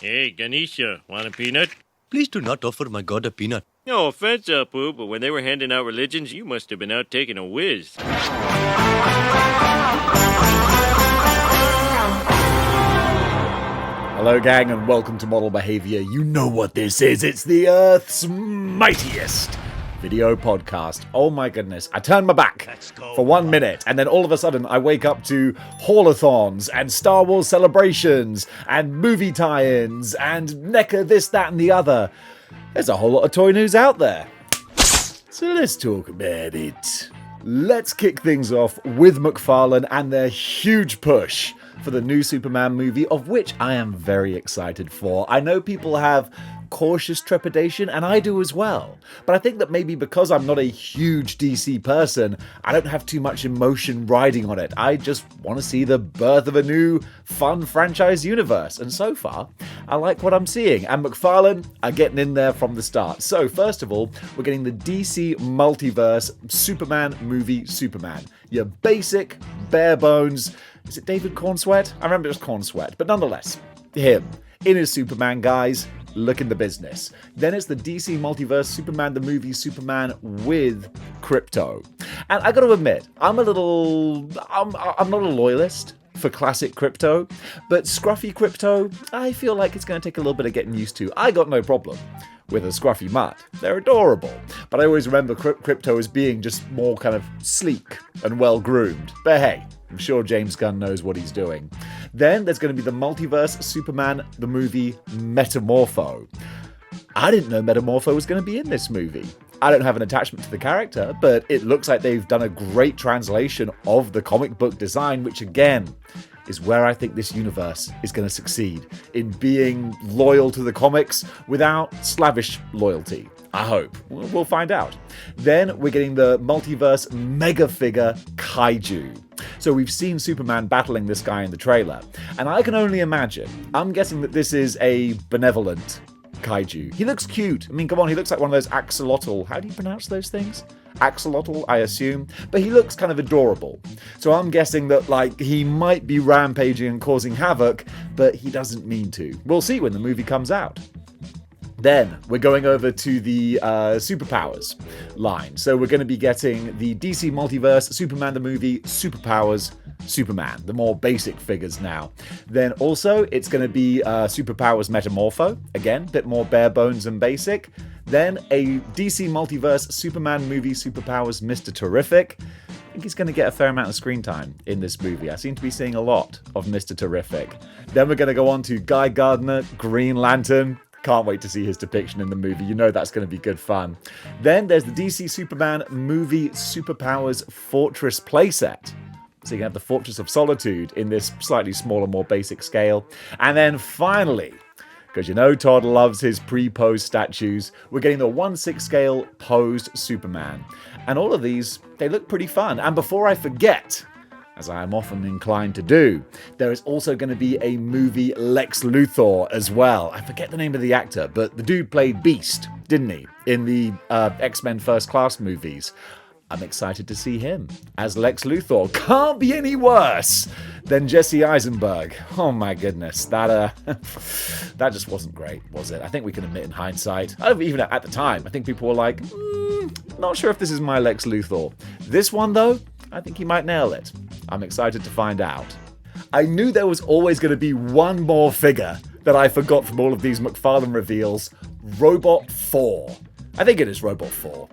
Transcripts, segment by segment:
Hey, Ganesha, want a peanut? Please do not offer my god a peanut. No offense, Apu, but when they were handing out religions, you must have been out taking a whiz. Hello gang and welcome to Model Behaviour. You know what this is, it's the Earth's mightiest video podcast. Oh my goodness, I turned my back for 1 minute and then all of a sudden I wake up to Haulathons and Star Wars celebrations and movie tie-ins and Neca this, that and the other. There's a whole lot of toy news out there. So let's talk about it. Let's kick things off with McFarlane and their huge push for the new Superman movie, of which I am very excited for. I know people have cautious trepidation, and I do as well. But I think that maybe because I'm not a huge DC person, I don't have too much emotion riding on it. I just want to see the birth of a new, fun franchise universe. And so far, I like what I'm seeing. And McFarlane are getting in there from the start. So first of all, we're getting the DC Multiverse Superman movie Superman. Your basic, bare bones. Is it David Cornsweat? I remember it was Cornsweat. But nonetheless, him in his Superman guise. Look in the business. Then it's the DC Multiverse Superman, the movie Superman with Krypto. And I gotta admit, I'm not a loyalist for classic Krypto, but scruffy Krypto, I feel like it's gonna take a little bit of getting used to. I got no problem with a scruffy mutt. They're adorable. But I always remember Krypto as being just more kind of sleek and well-groomed. But hey, I'm sure James Gunn knows what he's doing. Then there's going to be the Multiverse Superman, the movie Metamorpho. I didn't know Metamorpho was going to be in this movie. I don't have an attachment to the character, but it looks like they've done a great translation of the comic book design, which again is where I think this universe is going to succeed, in being loyal to the comics without slavish loyalty. I hope. We'll find out. Then we're getting the multiverse mega figure Kaiju. So we've seen Superman battling this guy in the trailer, and I can only imagine, I'm guessing that this is a benevolent Kaiju. He looks cute. I mean, come on, he looks like one of those axolotl. How do you pronounce those things? Axolotl, I assume. But he looks kind of adorable. So I'm guessing that, like, he might be rampaging and causing havoc, but he doesn't mean to. We'll see when the movie comes out. Then we're going over to the Superpowers line. So we're going to be getting the DC Multiverse Superman the movie Superpowers Superman, the more basic figures now. Then also it's going to be Superpowers Metamorpho, again, a bit more bare bones and basic. Then a DC Multiverse Superman movie Superpowers Mr. Terrific. I think he's going to get a fair amount of screen time in this movie. I seem to be seeing a lot of Mr. Terrific. Then we're going to go on to Guy Gardner, Green Lantern. Can't wait to see his depiction in the movie. You know that's going to be good fun. Then there's the DC Superman movie Superpowers Fortress playset. So you can have the Fortress of Solitude in this slightly smaller, more basic scale. And then finally, because you know Todd loves his pre-posed statues, we're getting the 1/6 scale posed Superman. And all of these, they look pretty fun. And before I forget, as I am often inclined to do, there is also going to be a movie Lex Luthor as well. I forget the name of the actor, but the dude played Beast, didn't he, in the X-Men First Class movies. I'm excited to see him as Lex Luthor. Can't be any worse than Jesse Eisenberg. Oh my goodness, that just wasn't great, was it? I think we can admit in hindsight, even at the time, I think people were like, not sure if this is my Lex Luthor. This one though, I think he might nail it. I'm excited to find out. I knew there was always going to be one more figure that I forgot from all of these McFarlane reveals. Robot 4. I think it is Robot 4.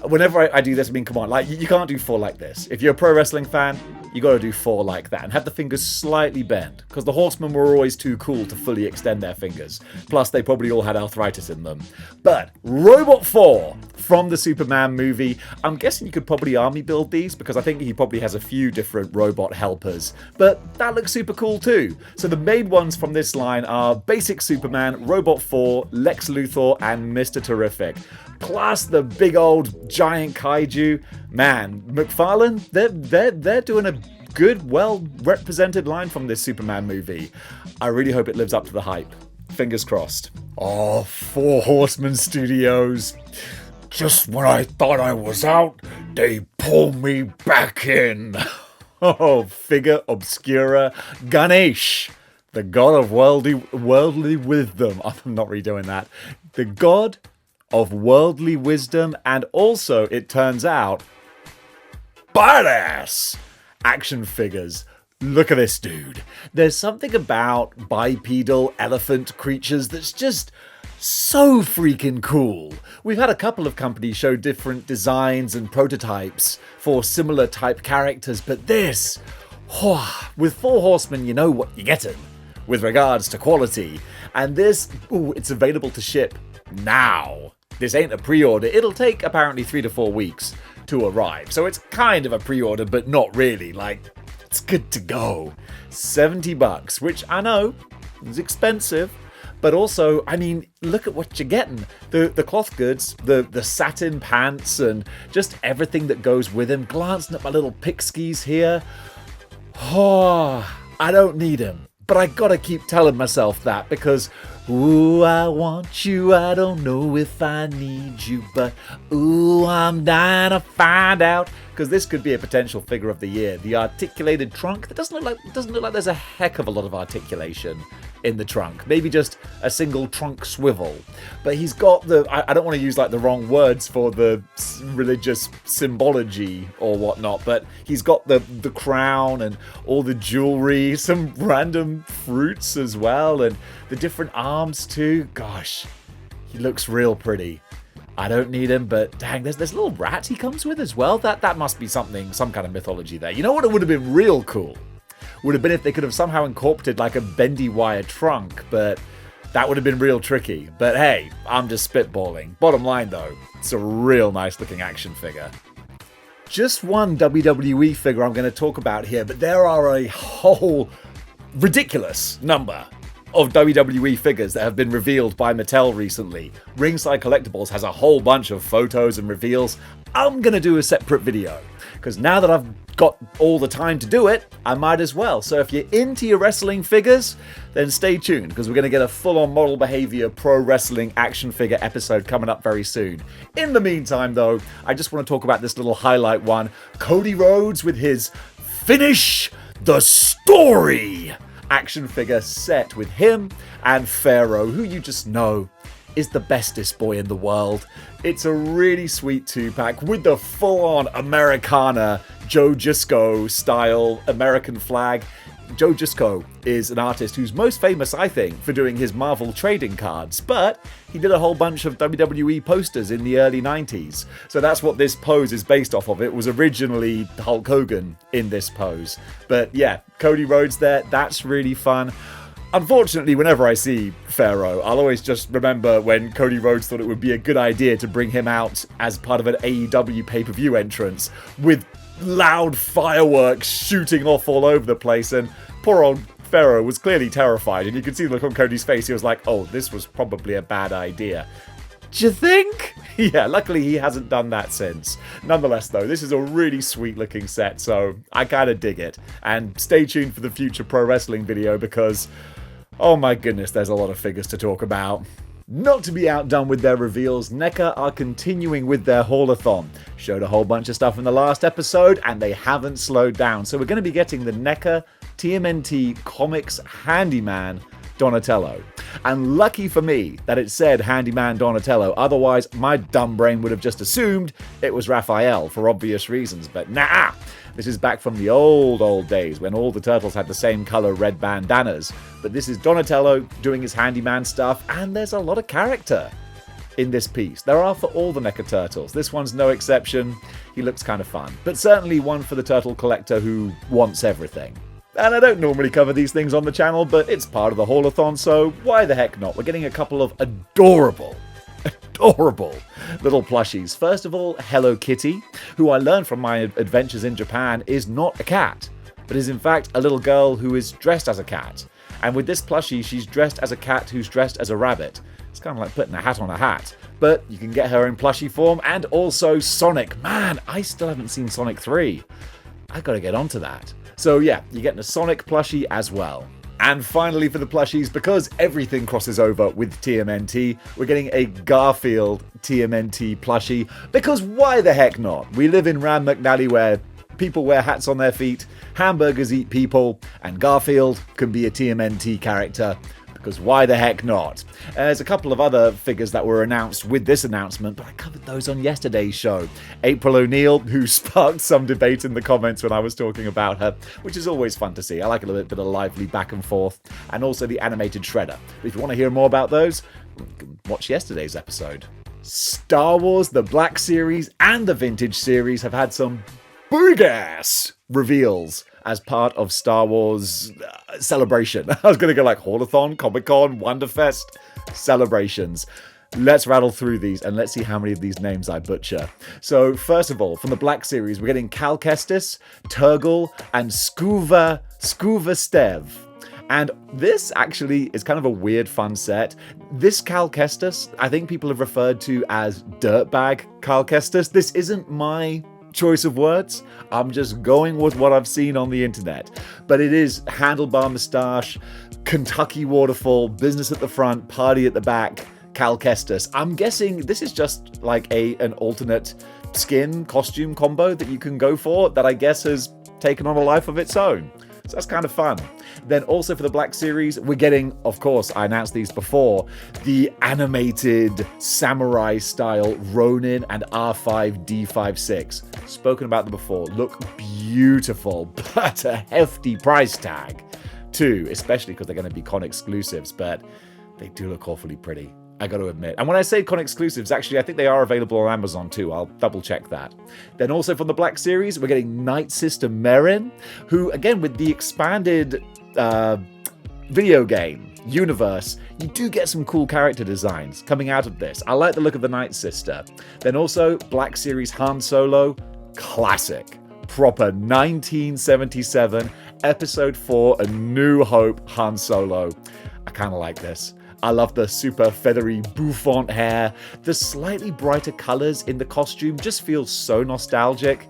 Whenever I do this, I mean, come on, like, you can't do 4 like this. If you're a pro wrestling fan, you got to do 4 like that and have the fingers slightly bent, because the Horsemen were always too cool to fully extend their fingers. Plus, they probably all had arthritis in them. But Robot 4 from the Superman movie, I'm guessing you could probably army build these, because I think he probably has a few different robot helpers. But that looks super cool too. So the main ones from this line are Basic Superman, Robot 4, Lex Luthor, and Mr. Terrific. Plus the big old giant kaiju. Man, McFarlane, they're doing a good, well-represented line from this Superman movie. I really hope it lives up to the hype. Fingers crossed. Oh, Four Horsemen Studios. Just when I thought I was out, they pulled me back in. Oh, figure Obscura Ganesh the god of worldly wisdom. I'm not redoing that. The god of worldly wisdom, and also, it turns out, badass action figures. Look at this dude. There's something about bipedal elephant creatures that's just so freaking cool. We've had a couple of companies show different designs and prototypes for similar type characters, but this, with 4 horsemen, you know what you're getting with regards to quality. And this, it's available to ship now. This ain't a pre-order. It'll take apparently 3 to 4 weeks to arrive. So it's kind of a pre-order, but not really. Like, it's good to go. $70, which I know is expensive. But also, I mean, look at what you're getting. The cloth goods, the satin pants, and just everything that goes with him. Glancing at my little pixkies here. Oh, I don't need him. But I gotta keep telling myself that because, ooh, I want you, I don't know if I need you, but ooh, I'm dying to find out. Because this could be a potential figure of the year. The articulated trunk, that doesn't look like there's a heck of a lot of articulation in the trunk. Maybe just a single trunk swivel. But he's got the, I don't want to use like the wrong words for the religious symbology or whatnot, but he's got the crown and all the jewelry, some random fruits as well, and the different arms too. Gosh, he looks real pretty. I don't need him, but dang, there's this little rat he comes with as well. That must be something, some kind of mythology there. You know what, it would have been real cool? Would have been if they could have somehow incorporated like a bendy wire trunk, but that would have been real tricky. But hey, I'm just spitballing. Bottom line though, it's a real nice looking action figure. Just one WWE figure I'm going to talk about here, but there are a whole ridiculous number of WWE figures that have been revealed by Mattel recently. Ringside Collectibles has a whole bunch of photos and reveals. I'm going to do a separate video, because now that I've got all the time to do it, I might as well. So if you're into your wrestling figures, then stay tuned, because we're going to get a full-on Model Behavior pro wrestling action figure episode coming up very soon. In the meantime, though, I just want to talk about this little highlight one. Cody Rhodes with his Finish the Story action figure set with him and Pharaoh, who you just know is the bestest boy in the world. It's a really sweet 2-pack with the full-on Americana Joe Jusko style American flag. Joe Jusko is an artist who's most famous, I think, for doing his Marvel trading cards, but he did a whole bunch of WWE posters in the early 90s. So that's what this pose is based off of. It was originally Hulk Hogan in this pose. But yeah, Cody Rhodes there, that's really fun. Unfortunately, whenever I see Pharaoh, I'll always just remember when Cody Rhodes thought it would be a good idea to bring him out as part of an AEW pay-per-view entrance with loud fireworks shooting off all over the place, and poor old Pharaoh was clearly terrified, and you could see the look on Cody's face. He was like, oh, this was probably a bad idea. Do you think? Yeah, luckily he hasn't done that since. Nonetheless, though, this is a really sweet looking set, so I kind of dig it. And stay tuned for the future pro wrestling video because, oh my goodness, there's a lot of figures to talk about. Not to be outdone with their reveals, Neca are continuing with their haulathon. Showed a whole bunch of stuff in the last episode, and they haven't slowed down. So we're going to be getting the Neca TMNT Comics Handyman Donatello. And lucky for me that it said Handyman Donatello, otherwise my dumb brain would have just assumed it was Raphael for obvious reasons, but nah! This is back from the old days when all the turtles had the same color red bandanas. But this is Donatello doing his handyman stuff, and there's a lot of character in this piece. There are for all the Neca turtles. This one's no exception. He looks kind of fun, but certainly one for the turtle collector who wants everything. And I don't normally cover these things on the channel, but it's part of the haulathon, so why the heck not? We're getting a couple of adorable little plushies. First of all, Hello Kitty, who I learned from my adventures in Japan is not a cat, but is in fact a little girl who is dressed as a cat. And with this plushie, she's dressed as a cat who's dressed as a rabbit. It's kind of like putting a hat on a hat. But you can get her in plushie form, and also Sonic. Man, I still haven't seen Sonic 3. I gotta get onto that. So yeah, you're getting a Sonic plushie as well. And finally for the plushies, because everything crosses over with TMNT, we're getting a Garfield TMNT plushie, because why the heck not? We live in Ram McNally where people wear hats on their feet, hamburgers eat people, and Garfield can be a TMNT character. Because why the heck not? There's a couple of other figures that were announced with this announcement, but I covered those on yesterday's show. April O'Neil, who sparked some debate in the comments when I was talking about her, which is always fun to see. I like a little bit of lively back and forth. And also the animated Shredder. But if you want to hear more about those, you can watch yesterday's episode. Star Wars, the Black Series, and the Vintage Series have had some big-ass reveals as part of Star Wars celebration. I was going to go like Haulathon, Comic-Con, Wonderfest, celebrations. Let's rattle through these and let's see how many of these names I butcher. So first of all, from the Black Series, we're getting Cal Kestis, Turgle, and Scuva Stev. And this actually is kind of a weird, fun set. This Cal Kestis, I think people have referred to as Dirtbag Cal Kestis. This isn't my choice of words. I'm just going with what I've seen on the internet. But it is handlebar moustache, Kentucky waterfall, business at the front, party at the back, Cal Kestis. I'm guessing this is just like an alternate skin costume combo that you can go for that I guess has taken on a life of its own. So that's kind of fun. Then also for the Black Series, we're getting, of course, I announced these before, the animated samurai-style Ronin and R5-D56. Spoken about them before. Look beautiful, but a hefty price tag too, especially because they're going to be con exclusives, but they do look awfully pretty. I got to admit. And when I say con exclusives, actually, I think they are available on Amazon too. I'll double check that. Then also from the Black Series, we're getting Night Sister Merrin, who, again, with the expanded video game universe, you do get some cool character designs coming out of this. I like the look of the Night Sister. Then also Black Series Han Solo, classic. Proper 1977, Episode 4, A New Hope Han Solo. I kind of like this. I love the super feathery bouffant hair. The slightly brighter colors in the costume just feels so nostalgic.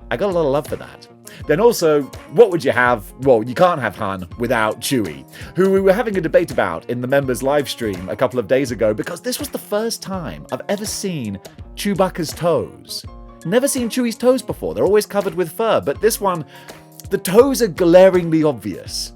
I got a lot of love for that. Then also, what would you have? Well, you can't have Han without Chewie, who we were having a debate about in the members live stream a couple of days ago, because this was the first time I've ever seen Chewbacca's toes. Never seen Chewie's toes before. They're always covered with fur, but this one, the toes are glaringly obvious.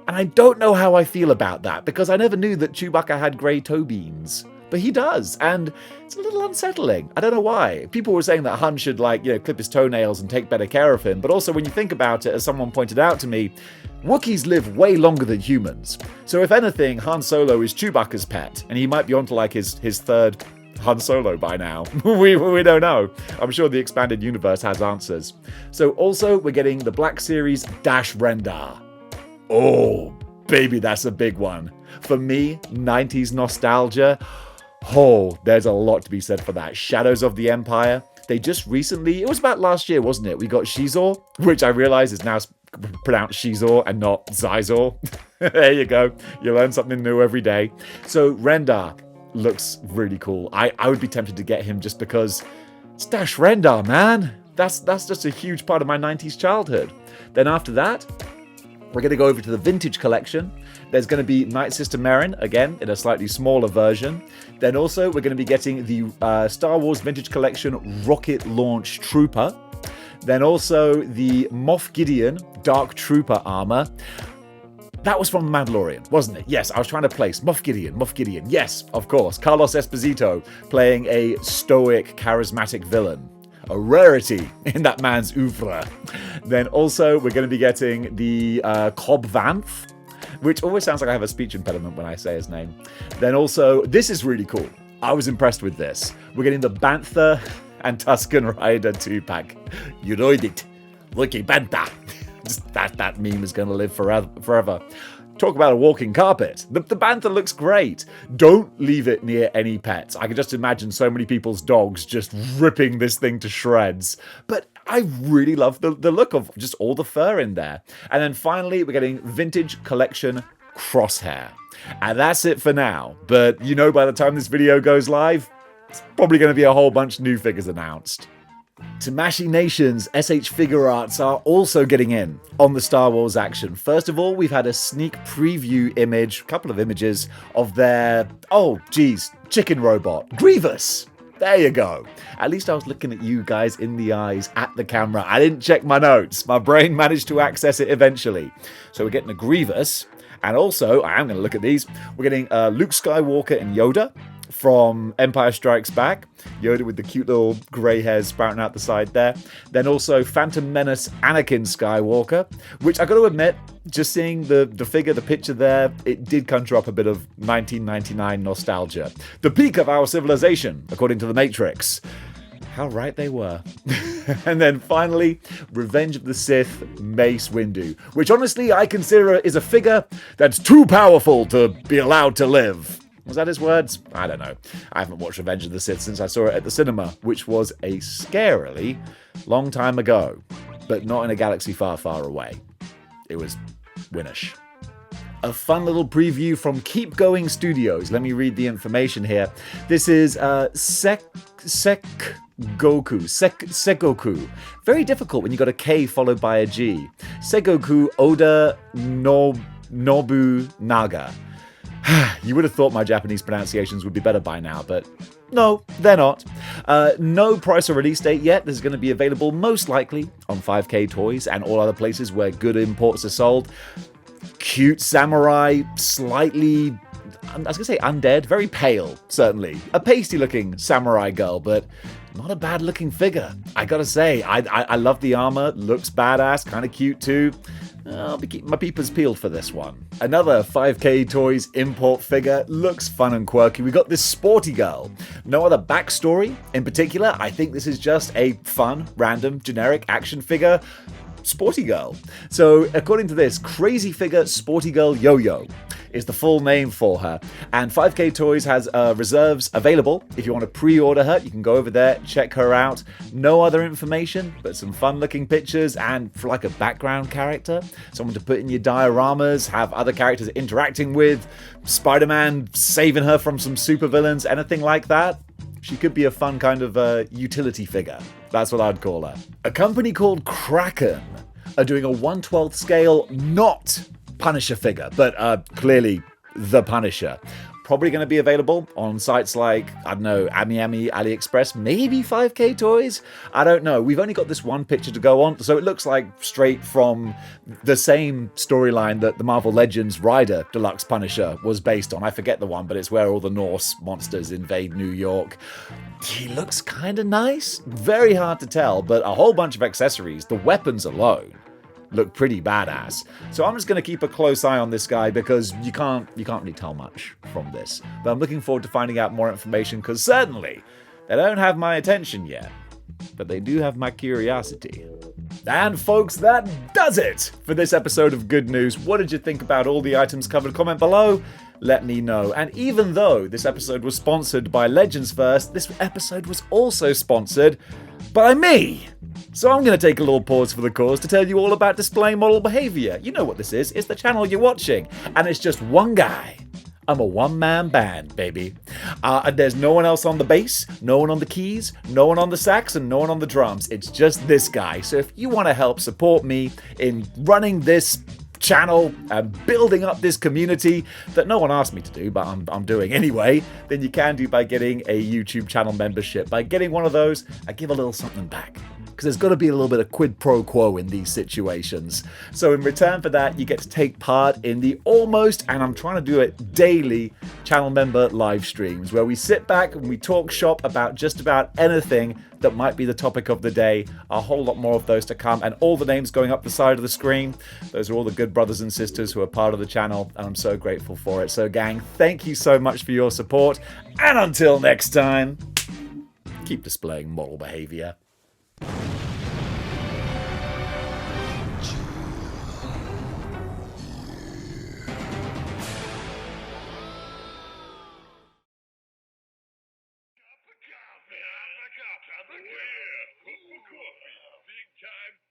And I don't know how I feel about that, because I never knew that Chewbacca had grey toe beans. But he does, and it's a little unsettling. I don't know why. People were saying that Han should, clip his toenails and take better care of him. But also, when you think about it, as someone pointed out to me, Wookiees live way longer than humans. So if anything, Han Solo is Chewbacca's pet, and he might be onto his third Han Solo by now. we don't know. I'm sure the expanded universe has answers. So also, we're getting the Black Series Dash Rendar. Oh, baby, that's a big one. For me, 90s nostalgia. Oh, there's a lot to be said for that. Shadows of the Empire. They just recently, it was about last year, wasn't it? We got Shizor, which I realize is now pronounced Shizor and not Zizor. There you go. You learn something new every day. So Rendar looks really cool. I would be tempted to get him just because it's Dash Rendar, man. That's just a huge part of my 90s childhood. Then after that, we're going to go over to the vintage collection. There's going to be Night Sister Merrin, again, in a slightly smaller version. Then also, we're going to be getting the Star Wars Vintage Collection Rocket Launch Trooper. Then also the Moff Gideon Dark Trooper armor. That was from The Mandalorian, wasn't it? Yes, I was trying to place Moff Gideon. Yes, of course. Carlos Esposito playing a stoic, charismatic villain. A rarity in that man's oeuvre. Then also, we're going to be getting the Cobb Vanth, which always sounds like I have a speech impediment when I say his name. Then also, this is really cool. I was impressed with this. We're getting the Bantha and Tusken Rider 2-pack. You know it. Lucky Bantha. That meme is going to live forever. Talk about a walking carpet. The Bantha looks great. Don't leave it near any pets. I can just imagine so many people's dogs just ripping this thing to shreds. But I really love the look of just all the fur in there. And then finally, we're getting Vintage Collection Crosshair. And that's it for now. But you know, by the time this video goes live, it's probably going to be a whole bunch of new figures announced. Tamashii Nation's SH Figure Arts are also getting in on the Star Wars action. First of all, we've had a sneak preview image, a couple of images of their, chicken robot, Grievous. There you go. At least I was looking at you guys in the eyes at the camera. I didn't check my notes. My brain managed to access it eventually. So we're getting a Grievous. And also, I am going to look at these. We're getting Luke Skywalker and Yoda from Empire Strikes Back. Yoda with the cute little grey hairs sprouting out the side there. Then also Phantom Menace Anakin Skywalker, which I got to admit, just seeing the figure, the picture there, it did conjure up a bit of 1999 nostalgia. The peak of our civilization, according to The Matrix. How right they were. And then finally, Revenge of the Sith Mace Windu, which honestly I consider is a figure that's too powerful to be allowed to live. Was that his words? I don't know. I haven't watched Revenge of the Sith since I saw it at the cinema, which was a scarily long time ago, but not in a galaxy far, far away. It was winnish. A fun little preview from Keep Going Studios. Let me read the information here. This is Segoku. Very difficult when you got a K followed by a G. Segoku Oda Nobunaga. You would have thought my Japanese pronunciations would be better by now, but no, they're not. No price or release date yet. This is going to be available most likely on 5K Toys and all other places where good imports are sold. Cute samurai, slightly, I was going to say undead, very pale, certainly. A pasty-looking samurai girl, but not a bad-looking figure. I gotta say, I love the armor, looks badass, kind of cute too. I'll be keeping my peepers peeled for this one. Another 5K Toys import figure, looks fun and quirky. We got this Sporty Girl. No other backstory in particular. I think this is just a fun, random, generic action figure. Sporty Girl. So according to this, Crazy Figure Sporty Girl Yo-Yo is the full name for her. And 5K Toys has reserves available. If you want to pre-order her, you can go over there, check her out. No other information, but some fun-looking pictures and for like a background character, someone to put in your dioramas, have other characters interacting with, Spider-Man saving her from some supervillains, anything like that. She could be a fun kind of utility figure. That's what I'd call her. A company called Kraken are doing a 1/12 scale, not Punisher figure, but clearly the Punisher. Probably going to be available on sites like, I don't know, Ami, AliExpress, maybe 5K Toys? I don't know. We've only got this one picture to go on, so it looks like straight from the same storyline that the Marvel Legends Rider Deluxe Punisher was based on. I forget the one, but it's where all the Norse monsters invade New York. He looks kind of nice. Very hard to tell, but a whole bunch of accessories. The weapons alone look pretty badass. So I'm just going to keep a close eye on this guy because you can't really tell much from this. But I'm looking forward to finding out more information because certainly they don't have my attention yet, but they do have my curiosity. And folks, that does it for this episode of Good News. What did you think about all the items covered? Comment below. Let me know. And even though this episode was sponsored by Legends First, this episode was also sponsored by me. So I'm going to take a little pause for the cause to tell you all about Displaying-Model-Behaviour. You know what this is. It's the channel you're watching. And it's just one guy. I'm a one-man band, baby. There's no one else on the bass, no one on the keys, no one on the sax, and no one on the drums. It's just this guy. So if you want to help support me in running this channel and building up this community that no one asked me to do, but I'm doing anyway, then you can do by getting a YouTube channel membership. By getting one of those, I give a little something back. Because there's got to be a little bit of quid pro quo in these situations. So in return for that, you get to take part in the almost, and I'm trying to do it daily, channel member live streams, where we sit back and we talk shop about just about anything that might be the topic of the day. A whole lot more of those to come, and all the names going up the side of the screen. Those are all the good brothers and sisters who are part of the channel, and I'm so grateful for it. So gang, thank you so much for your support, and until next time, keep displaying model behavior. Coffee, big time.